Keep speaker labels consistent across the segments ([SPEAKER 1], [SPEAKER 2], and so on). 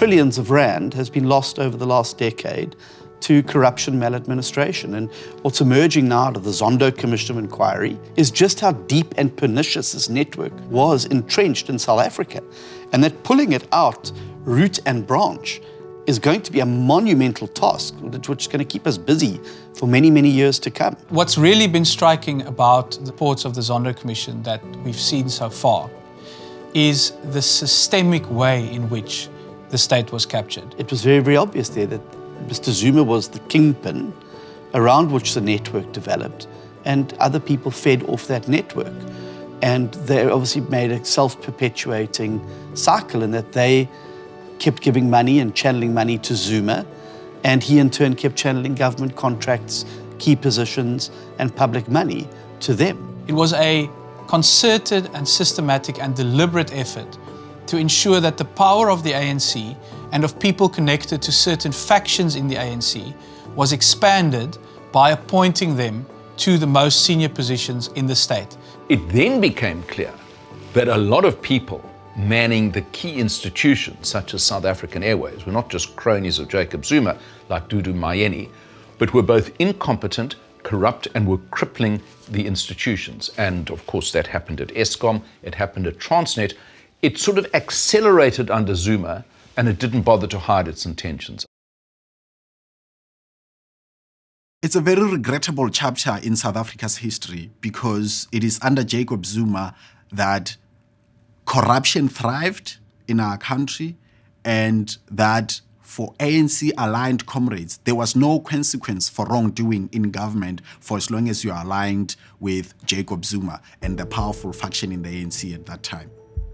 [SPEAKER 1] trillions of rand has been lost over the last decade to corruption, maladministration. And what's emerging now out of the Zondo Commission of Inquiry is just how deep and pernicious this network was entrenched in South Africa. And that pulling it out, root and branch, is going to be a monumental task, which is going to keep us busy for many, many years to come.
[SPEAKER 2] What's really been striking about the reports of the Zondo Commission that we've seen so far is the systemic way in which the state was captured.
[SPEAKER 1] It was very, very obvious there that Mr. Zuma was the kingpin around which the network developed, and other people fed off that network. And they obviously made a self-perpetuating cycle in that they kept giving money and channeling money to Zuma, and he in turn kept channeling government contracts, key positions, and public money to them.
[SPEAKER 2] It was a concerted and systematic and deliberate effort to ensure that the power of the ANC and of people connected to certain factions in the ANC was expanded by appointing them to the most senior positions in the state.
[SPEAKER 3] It then became clear that a lot of people manning the key institutions, such as South African Airways, were not just cronies of Jacob Zuma, like Dudu Mayeni, but were both incompetent, corrupt, and were crippling the institutions. And of course, that happened at Eskom, it happened at Transnet. It sort of accelerated under Zuma, and it didn't bother to hide its intentions.
[SPEAKER 4] It's a very regrettable chapter in South Africa's history because it is under Jacob Zuma that corruption thrived in our country, and that for ANC-aligned comrades, there was no consequence for wrongdoing in government for as long as you are aligned with Jacob Zuma and the powerful faction in the ANC at that time.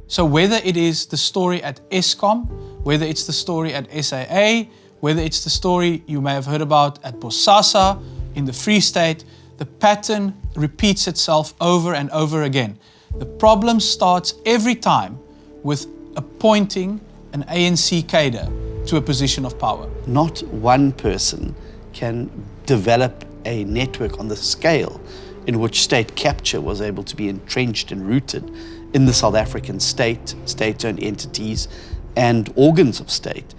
[SPEAKER 2] So whether it is the story at Eskom, whether it's the story at SAA, whether it's the story you may have heard about at Bosasa in the Free State, the pattern repeats itself over and over again. The problem starts every time with appointing an ANC cadre to a position of power.
[SPEAKER 1] Not one person can develop a network on the scale in which state capture was able to be entrenched and rooted in the South African state, state-owned entities, and organs of state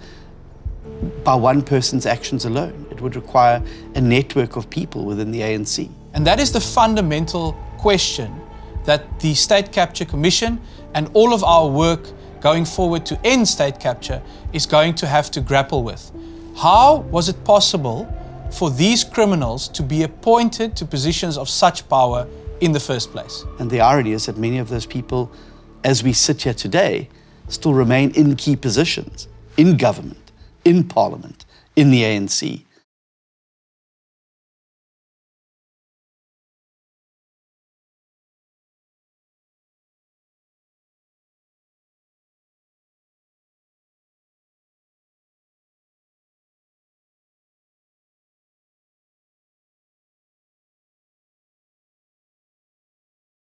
[SPEAKER 1] by one person's actions alone. It would require a network of people within the ANC.
[SPEAKER 2] And that is the fundamental question that the State Capture Commission and all of our work going forward to end state capture is going to have to grapple with. How was it possible for these criminals to be appointed to positions of such power in the first place?
[SPEAKER 1] And the irony is that many of those people, as we sit here today, still remain in key positions, in government, in parliament, in the ANC.